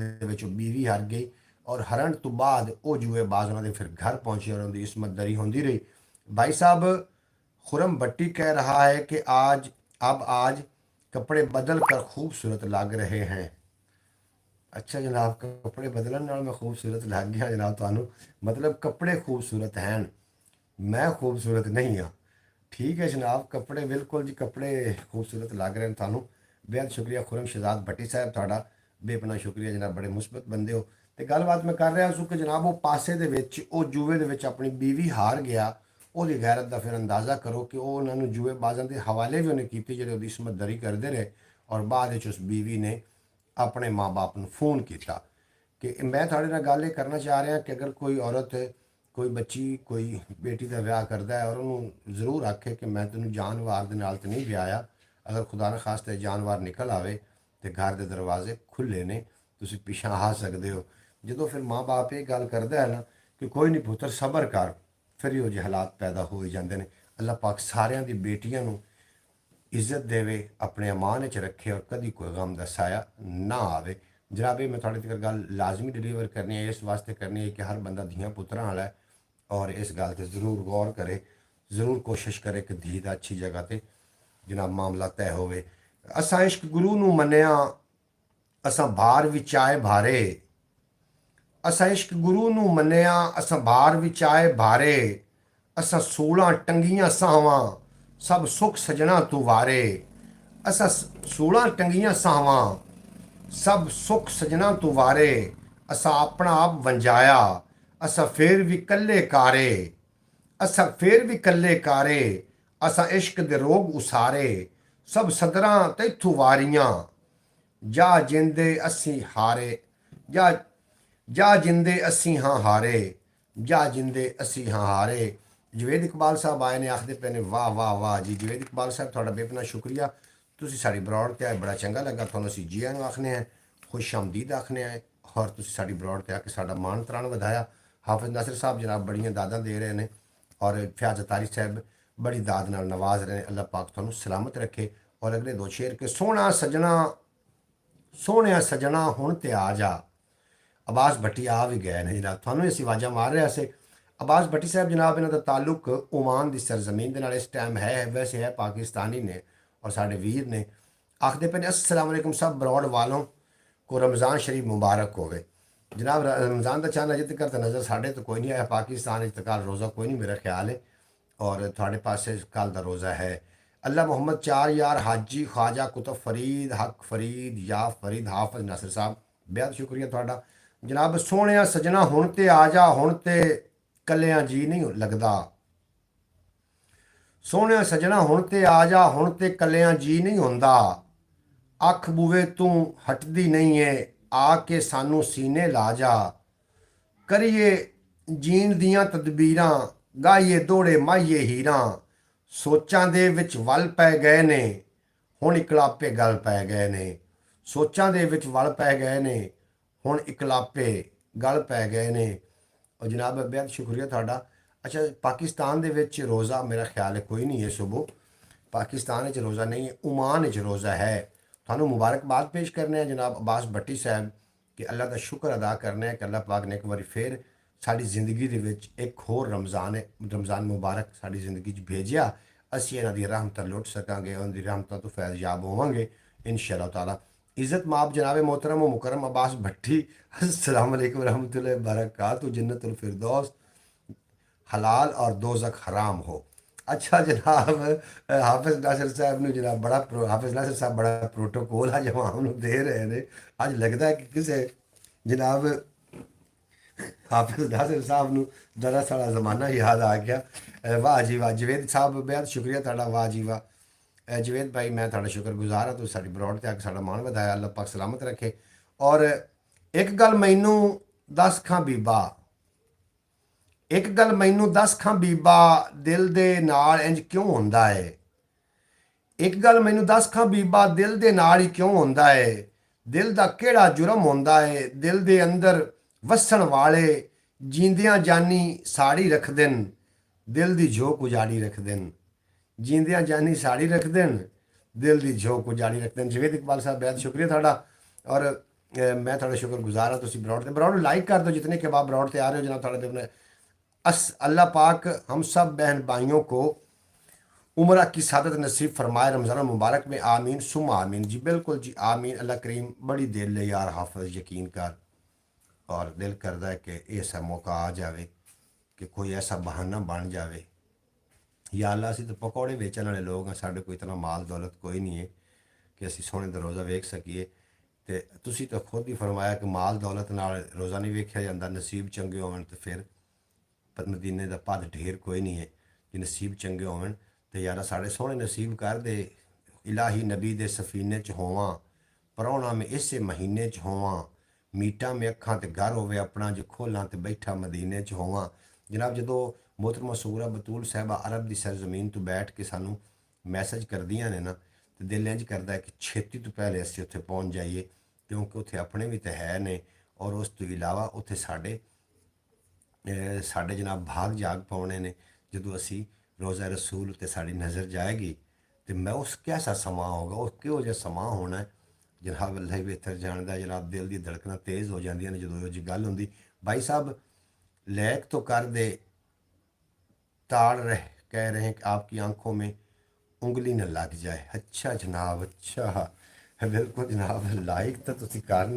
बीवी हार गई, और हरण तो बाद वो जूएबाज उन्होंने फिर घर पहुंचे और उनकी इसमत दरी होती रही। भाई साहब खुरम भट्टी कह रहा है कि आज कपड़े बदल कर खूबसूरत लग रहे हैं। अच्छा जनाब, कपड़े बदलन नाल मैं खूबसूरत लग गया जनाब तुहानू, मतलब कपड़े खूबसूरत हैं, मैं खूबसूरत नहीं हाँ। ठीक है जनाब, कपड़े बिल्कुल जी, कपड़े खूबसूरत लग रहे हैं थानू। बेहद शुक्रिया खुरम शहजाद भट्टी साहब, तुहाडा बेपनाह शुक्रिया जनाब, बड़े मुस्बत बंदे हो। तो गलबात मैं कर रहा सूँ कि जनाब वो पासे दे विच, वो जूए दे विच अपनी बीवी हार गया, ਉਹਦੀ गैरत का फिर अंदाज़ा करो कि वो उन्होंने जूएबाजां के हवाले भी उन्हें कीते जेह्ड़े उसदी इसमतदरी करते रहे। और बाद विच उस बीवी ने अपने माँ बाप को फोन किया कि मैं थोड़े नाल गल ये करना चाह रहा कि अगर कोई औरत, कोई बच्ची, कोई बेटी का विआह करता है और उन्होंने जरूर आखे कि मैं तेनों जानवर के नाल तो नहीं ब्याया, अगर खुदा न खास्ते जानवर निकल आवे तो घर के दरवाजे खुले ने, तुसीं पिछां आ सकते हो। जो फिर माँ बाप ये गल करता है ना कि कोई नहीं पुत्र सबर कर, फिर इहो ਜਿਹੇ हालात पैदा हो जाते हैं। अल्लाह पाक सारियां दी बेटियां नूं इज्जत देवे, अपने अमान च रखे, और कभी कोई गम का साया ना आवे। जनाब मैं थोड़े तक गल लाजमी डिलीवर करनी है, इस वास्ते करनी है कि हर बंदा धियां पुत्रां वाला है, और इस गल पर जरूर गौर करे, जरूर कोशिश करे कि धी दा अच्छी जगह पर जनाब मामला तय होवे। असां इश्क गुरु नूं मन्निया, असां भार विच आए भारे, असां इश्क गुरु नूं मन्निया, असां भार विच आए भारे, असां 16 टंगियां सावां, सब सुख सजना तू वारे। असां 16 टंगियां सावां, सब सुख सजना तू वारे, असां अपना आप वंजाया, असां फिर भी कल्ले कारे, असां फिर भी कल्ले कारे, असां इश्क दे रोग उसारे, सब सदरां तैथू वारियां, जा जिंदे असी हारे, जा जिंदे असी हाँ हारे, जा जिंदे असी हाँ हारे। ਜਵੇਦ ਇਕਬਾਲ ਸਾਹਿਬ ਆਏ ਨੇ, ਆਖਦੇ ਪਏ ਨੇ ਵਾਹ ਵਾਹ ਵਾਹ ਜੀ। ਜਵੇਦ ਇਕਬਾਲ ਸਾਹਿਬ ਤੁਹਾਡਾ ਬੇਪਨਾ ਸ਼ੁਕਰੀਆ, ਤੁਸੀਂ ਸਾਡੀ ਬਰੋਡ ਤੇ ਆਏ, ਬੜਾ ਚੰਗਾ ਲੱਗਾ। ਤੁਹਾਨੂੰ ਅਸੀਂ ਜੀਆਂ ਨੂੰ ਆਖਨੇ ਆ, ਖੁਸ਼ ਆਮਦੀਦ ਆਖਨੇ ਆ, ਔਰ ਤੁਸੀਂ ਸਾਡੀ ਬਰੋਡ ਤੇ ਆ ਕੇ ਸਾਡਾ ਮਾਣ ਤਾਣ ਵਧਾਇਆ। ਹਾਫਿਜ਼ ਨਾਸਿਰ ਸਾਹਿਬ ਜਨਾਬ ਬੜੀਆਂ ਦਾਦਾਂ ਦੇ ਰਹੇ ਨੇ, ਔਰ ਫਿਆਜ਼ ਅਤਾਰੀ ਸਾਹਿਬ ਬੜੀ ਦਾਦ ਨਾਲ ਨਵਾਜ਼ ਰਹੇ ਨੇ। ਅੱਲਾਹ ਪਾਕ ਤੁਹਾਨੂੰ ਸਲਾਮਤ ਰੱਖੇ। ਔਰ ਅਗਲੇ ਦੋ ਸ਼ੇਰ ਕਿ ਸੋਹਣਾ ਸਜਣਾ, ਸੋਹਣਿਆ ਸਜਣਾ ਹੁਣ ਤੇ ਆ ਜਾ। ਅਬਾਸ ਭੱਟੀ ਆ ਵੀ ਗਏ ਨੇ ਜਨਾਬ, ਤੁਹਾਨੂੰ ਅਸੀਂ ਆਵਾਜ਼ਾਂ ਮਾਰ ਰਿਹਾ ਸੀ। ਅਬਾਸ ਭੱਟੀ ਸਾਹਿਬ ਜਨਾਬ, ਇਹਨਾਂ ਦਾ ਤਾਲੁਕ ਓਮਾਨ ਦੀ ਸਰਜ਼ਮੀਨ ਦੇ ਨਾਲ ਇਸ ਟਾਈਮ ਹੈ, ਵੈਸੇ ਹੈ ਪਾਕਿਸਤਾਨੀ ਨੇ ਔਰ ਸਾਡੇ ਵੀਰ ਨੇ। ਆਖਦੇ ਪਏ ਨੇ अस्सलाम वालेकुम सब ब्रॉड वालों को रमज़ान शरीफ मुबारक होवे। जनाब रमज़ान का चांद अजे तक तो नज़र साढ़े तो कोई नहीं आया, पाकिस्तान कल रोज़ा कोई नहीं मेरा ख्याल है, और थोड़े पास कल का रोज़ा है। अल्लाह मोहम्मद चार यार हाजी ख्वाजा कुतुब फरीद हक फरीद या फरीद हाफिज नासिर साहब बेहद शुक्रिया थोड़ा जनाब। सोहणिया सजना हुण ते आ जा, हुण ते कलियां जी नहीं लगदा। सोहणिया सजना हुण ते आ जा, हुण ते कलियां जी नहीं हुंदा। अख बूवे तू हटदी नहीं है, आके सानू सीने ला जा। करिए जीण दियां तदबीरां, गाइए दौड़े माहिए हीरां। सोचां दे विच वल पै गए ने, हुण इकलापे गल पै गए ने। सोचां दे विच वल पै गए ने, हुण इकलापे गल पै गए ने। और जनाब बेहद शुक्रिया थोड़ा। अच्छा पाकिस्तान दे विच रोज़ा मेरा ख्याल है कोई नहीं है सुबह, पाकिस्तान च रोज़ा नहीं है, ओमान च रोज़ा है। थानू मुबारकबाद पेश करने जनाब अब्बास भट्टी साहब कि अल्लाह का शुक्र अदा करने कि अल्लाह पाक ने एक बार फिर साड़ी जिंदगी दे विच एक होर रमज़ान मुबारक साड़ी जिंदगी च भेजिया। असी इन्हां दी रहमत लुट सकांगे, उनकी रहमतों तो फैज़याब होवांगे इंशाअल्लाह ताला। इज़्ज़त माब जनाब मोहतरम व मुकरम अब्बास भट्टी, अस्सलाम वालेकुम रहमतुल्लाहि व बरकातहू। जन्नतुल फिरदौस हलाल और दोज़ख हराम हो। अच्छा जनाब हाफिज नासिर साहब ने जनाब बड़ा हाफिज नासिर साहब बड़ा प्रोटोकॉल अज आवाम ਨੂੰ ਦੇ ਰਹੇ ਨੇ। ਅੱਜ ਲੱਗਦਾ ਹੈ ਕਿ ਕਿਸੇ जनाब हाफिज नासिर साहब ਨੂੰ जरा सारा ज़माना याद आ गया। वाह जी वाह जवेद साहब बेहद शुक्रिया ਤੁਹਾਡਾ, वाह जी वाह जवेद भाई मैं ਤੁਹਾਡਾ शुक्रगुजार ਹਾਂ, ਤੁਸੀਂ ਸਾਡੀ ਬਰੋਡ ਤੇ ਆ ਕੇ ਸਾਡਾ ਮਾਣ ਵਧਾਇਆ। ਅੱਲਾਹ ਪਾਕ ਸਲਾਮਤ ਰੱਖੇ। ਔਰ ਇੱਕ ਗੱਲ ਮੈਨੂੰ ਦੱਸ ਖਾਂ ਬੀਬਾ, ਇੱਕ ਗੱਲ ਮੈਨੂੰ ਦੱਸ ਖਾਂ ਬੀਬਾ, ਦਿਲ ਦੇ ਨਾਲ ਇੰਜ ਕਿਉਂ ਹੁੰਦਾ ਏ। ਇੱਕ ਗੱਲ ਮੈਨੂੰ ਦੱਸ ਖਾਂ ਬੀਬਾ, ਦਿਲ ਦੇ ਨਾਲ ਹੀ ਕਿਉਂ ਹੁੰਦਾ ਏ। ਦਿਲ ਦਾ ਕਿਹੜਾ ਜੁਰਮ ਹੁੰਦਾ ਏ, ਦਿਲ ਦੇ ਅੰਦਰ ਵਸਣ ਵਾਲੇ ਜੀਂਦਿਆਂ ਜਾਨੀ ਸਾੜੀ ਰੱਖਦੇ ਨੇ, ਦਿਲ ਦੀ ਝੋਕ ਉਜਾੜੀ ਰੱਖਦੇ ਨੇ। ਜੀਂਦਿਆਂ ਜਾਨੀ ਸਾੜੀ ਰੱਖਦੇ ਨੇ, ਦਿਲ ਦੀ ਝੋਕ ਉਜਾੜੀ ਰੱਖਦੇ ਨੇ। ਜਵੇਦ इकबाल साहब बेहद शुक्रिया ਤੁਹਾਡਾ। और मैं थोड़ा शुक्रगुजार हाँ। तुम ब्रॉड ब्रॉड लाइक कर दो जितने के बाद ब्रॉड ते आ रहे हो जनाब थोड़ा देखने। अल्लाह पाक हम सब बहन भाइयों को उम्र की सादत नसीब फरमाए रमज़ान मुबारक में, आमीन सुम आमीन। जी बिल्कुल जी आमीन। अल्लाह करीम बड़ी दिल ले यार हाफिज यकीन कर, और दिल करता है कि ऐसा मौका आ जाए कि कोई ऐसा बहाना बन जाए। या अल्लाह असीं तो पकौड़े बेचने वाले लोग हैं, साढ़े कोई इतना माल दौलत कोई नहीं है कि असीं सोहने दा रोज़ा वेख सकीए। तो तुसीं तो खुद ही फरमाया कि माल दौलत नाल रोज़ा नहीं वेख्या जाता, नसीब चंगे होवन तो फिर मदीने का भद ढेर कोई नहीं है। जे नसीब चंगे होवन तो यार साढ़े सोहने नसीब कर दे। इलाही नबी दे सफीने च होवां, परौना में इसे महीने च होवां, मीटा में अखां ते घर होवे अपना, जो खोलां ते बैठा मदीने च होवां। जनाब जो मोहतरमा सूरा बतूल साहबा अरब की सरजमीन तो बैठ के सानू मैसेज करदियां ने ना, तो दिल इंज करता है कि छेती तो पहले असीं उत्थे पहुँच जाइए, क्योंकि उत्थे अपने भी तो है ने, और उस तो इलावा उत्थे साढ़े जनाब भाग जाग पाने ने। जो असी रोज़ा रसूल उत्ते साड़ी नज़र जाएगी तो मैं उस कैसा समा होगा, उस किहो जिहा समा होना है जनाब अल्लाह ही बेहतर जानता है। जनाब दिल की धड़कना तेज़ हो जांदियां ने जो जी गल हुंदी। भाई साहब लैक तो कर दे ताड़ रह कह रहे हैं कि आपकी आंखों में उंगली न लग जाए। अच्छा जनाब अच्छा बिल्कुल जनाब लाइक तो तुसीं कर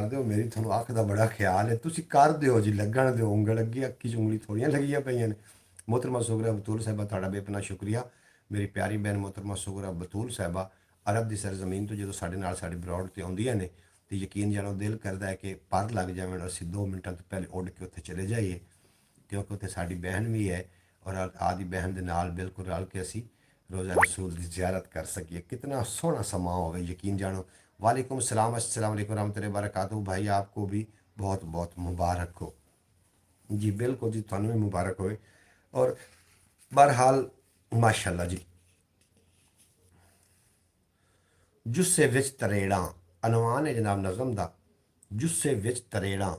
दो, मेरी थोड़ा अख का बड़ा ख्याल है, तुसीं कर दो जी, लगन दो उंगल लगी, अक्की च उंगली थोड़ियां लगियां पईयां ने। मोहतरमा सुगरा बतूल साहबा तुहाडा बेपना शुक्रिया। मेरी प्यारी बहन मोहतरमा सुगरा बतूल साहबा अरब की सरजमीन तो जो साढ़े नाल साड़ी ब्रॉड ते आउंदियां ने तो यकीन जानो दिल करता है कि पर लग जाए असीं 2 मिनटां तो पहले उड़ के उत्थे चले जाइए, क्योंकि उत्थे साड़ी बहन भी है और आदि बहन के नाल बिल्कुल रल के असीं रोज़ा रसूल की ज़ियारत कर सकिए। कितना सोहना समा होवे यकीन जानो। वालेकुम सलाम अस्सलाम वालेकुम रहमतुल्लाहि व बरकातहू। भाई आपको भी बहुत बहुत मुबारक हो। जी बिल्कुल जी, थानू भी मुबारक होए। और बहरहाल माशाअल्लाह जी। जुस्से विच तरेड़ां अनवान है जनाब नज़म दा। जुस्से विच तरेड़ां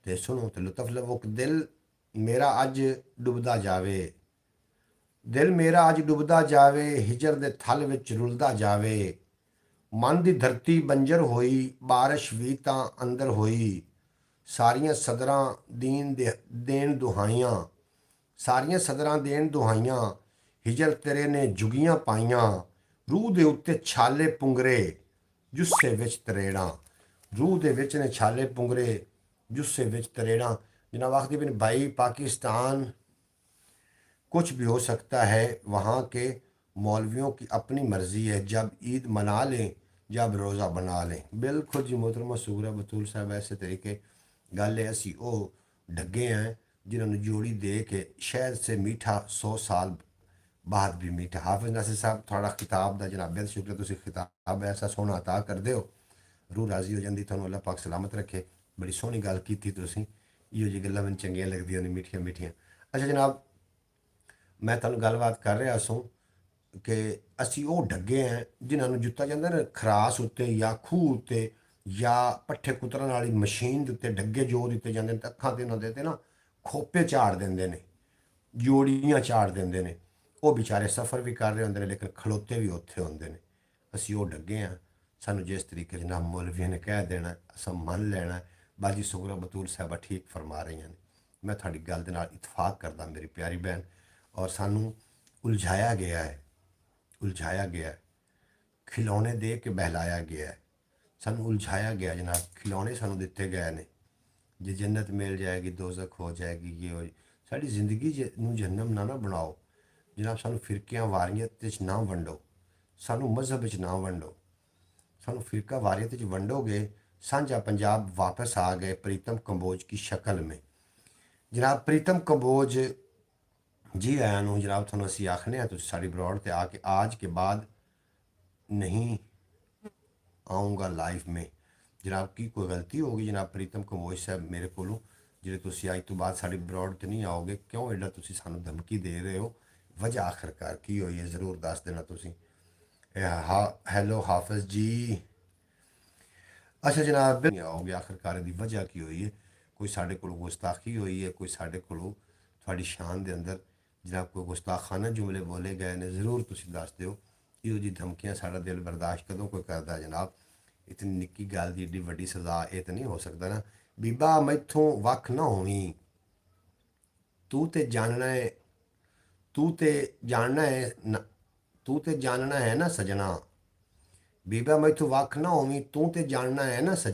ते सुनो ते लुत्फ लवो कि दिल मेरा अज डुबदा जावे, दिल मेरा अज डुबदा जावे, हिजर दे थल विच रुलदा जावे। मन दी धरती बंजर होई, बारिश भी तां अंदर होई। सारियां सदरां देन दुहाइयां, सारियां सदरां देन दुहाइयां। हिजर तेरे ने जुगियां पाइयां, रूह दे उत्ते छाले पुंगरे, जुस्से विच तरेड़ां। रूह दे विच ने छाले पुंगरे, जुस्से विच तरेड़ां। जनाब आखदी बिन भाई पाकिस्तान कुछ भी हो सकता है, वहाँ के मौलवियों की अपनी मर्जी है, जब ईद मना लें जब रोज़ा बना लें। बिल्कुल जी मोहतरमा सूरा बतूल साहब, ऐसे तरीके गल है। असी वो ढगे हैं जिन्होंने जोड़ी दे के शहद से मीठा 100 साल बाद भी मीठा। हाफिज नासिर साहब थोड़ा खिताब का जनाब बेहद शुक्रिया, तुम खिताब ऐसा सोहना अता कर दो, रूह राजी हो जाती, थोड़ा अल्लाह पाक सलामत रखे। बड़ी सोहनी गल की तुसीं, इहो जी गल्लां मैनूं चंगियां लगदियां ने, मीठियां मीठियां। अच्छा जनाब, मैं तुहानूं गलबात कर रहा सूं कि ਅਸੀਂ ਉਹ ਡੱਗੇ ਹਾਂ ਜਿਨ੍ਹਾਂ ਨੂੰ ਜੁੱਤਾ ਜਾਂਦਾ ਨਾ ਖਰਾਸ ਉੱਤੇ ਜਾਂ ਖੂਹ ਉੱਤੇ ਜਾਂ ਪੱਠੇ ਕੁਤਰਨ ਵਾਲੀ ਮਸ਼ੀਨ ਦੇ ਉੱਤੇ ਡੱਗੇ ਜੋ ਦਿੱਤੇ ਜਾਂਦੇ ਨੇ, ਤਾਂ ਅੱਖਾਂ ਤੇ ਉਹਨਾਂ ਦੇ ਤੇ ਨਾ ਖੋਪੇ ਝਾੜ ਦਿੰਦੇ ਨੇ, ਜੋੜੀਆਂ ਝਾੜ ਦਿੰਦੇ ਨੇ। ਉਹ ਵਿਚਾਰੇ ਸਫ਼ਰ ਵੀ ਕਰ ਰਹੇ ਹੁੰਦੇ ਨੇ ਲੇਕਿਨ ਖਲੋਤੇ ਵੀ ਉੱਥੇ ਹੁੰਦੇ ਨੇ। ਅਸੀਂ ਉਹ ਡੱਗੇ ਹਾਂ। ਸਾਨੂੰ ਜਿਸ ਤਰੀਕੇ ਜਨਾਬ ਮੌਲਵੀਆਂ ਨੇ ਕਹਿ ਦੇਣਾ ਅਸਾਂ ਮੰਨ ਲੈਣਾ। ਬਾਜੀ ਸੁਗਰਾ ਬਤੂਲ ਸਾਹਿਬਾ ਠੀਕ ਫਰਮਾ ਰਹੀਆਂ ਨੇ, ਮੈਂ ਤੁਹਾਡੀ ਗੱਲ ਦੇ ਨਾਲ ਇਤਫਾਕ ਕਰਦਾ ਮੇਰੀ ਪਿਆਰੀ ਭੈਣ। ਔਰ ਸਾਨੂੰ ਉਲਝਾਇਆ ਗਿਆ ਹੈ, उलझाया गया है, खिलौने दे के बहलाया गया है। सानू उलझाया गया जनाब, खिलौने सानू दिते गए ने, जे जन्नत मिल जाएगी दोजख हो जाएगी, ये हो साड़ी जिंदगी नू जहन्नम ना बनाओ जनाब। सानू फिरकियां वारियत ना वंडो, सानू मजहब ना वंडो। सानू फिरका वारियत वंडोगे, सांझा पंजाब वापस आ गए प्रीतम कंबोज की शक्ल में। जनाब प्रीतम कंबोज जी आया नूं जनाब, थोड़ा असी आखने हैं तुम साड़ी ब्रॉड ते आके आज के बाद नहीं आऊँगा लाइफ में। जनाब की कोई गलती होगी जनाब प्रीतम कंबोज साहब मेरे को ਜਿਹੜੇ ਤੁਸੀਂ ਅੱਜ ਤੋਂ ਬਾਅਦ ਸਾਡੀ ਬਰੋਡ ਤੇ ਨਹੀਂ ਆਓਗੇ, ਕਿਉਂ ਐਡਾ ਤੁਸੀਂ ਸਾਨੂੰ ਧਮਕੀ ਦੇ ਰਹੇ ਹੋ? ਵਜ੍ਹਾ ਆਖਰਕਾਰ ਕੀ ਹੋਈ ਹੈ ਜ਼ਰੂਰ ਦੱਸ ਦੇਣਾ ਤੁਸੀਂ। ਹੈਲੋ ਹਾਫਿਜ਼ ਜੀ। ਅੱਛਾ ਜਨਾਬ ਨਹੀਂ ਆਓਗੇ, ਆਖਰਕਾਰ ਦੀ ਵਜ੍ਹਾ ਕੀ ਹੋਈ ਹੈ? ਕੋਈ ਸਾਡੇ ਕੋਲ ਗੁਸਤਾਖੀ ਹੋਈ ਹੈ, ਕੋਈ ਸਾਡੇ ਕੋਲੋਂ ਤੁਹਾਡੀ ਸ਼ਾਨ ਦੇ ਅੰਦਰ जनाब कोई गुस्ताखाना जुमले बोले गए ने, जरूर तुम दस दो। इहो जी धमकियां साड़ा दिल बर्दाश्त कदों कोई करता जनाब? इतनी निक्की गल की एड्डी वड्डी सज़ा ये तो नहीं हो सकता ना। बीबा मैथों वख ना होवी, तू ते जानना है, तू ते जानना है न, तू ते जानना है ना सजना। बीबा मैथों वख ना होवी, तू ते जानना है ना सजना।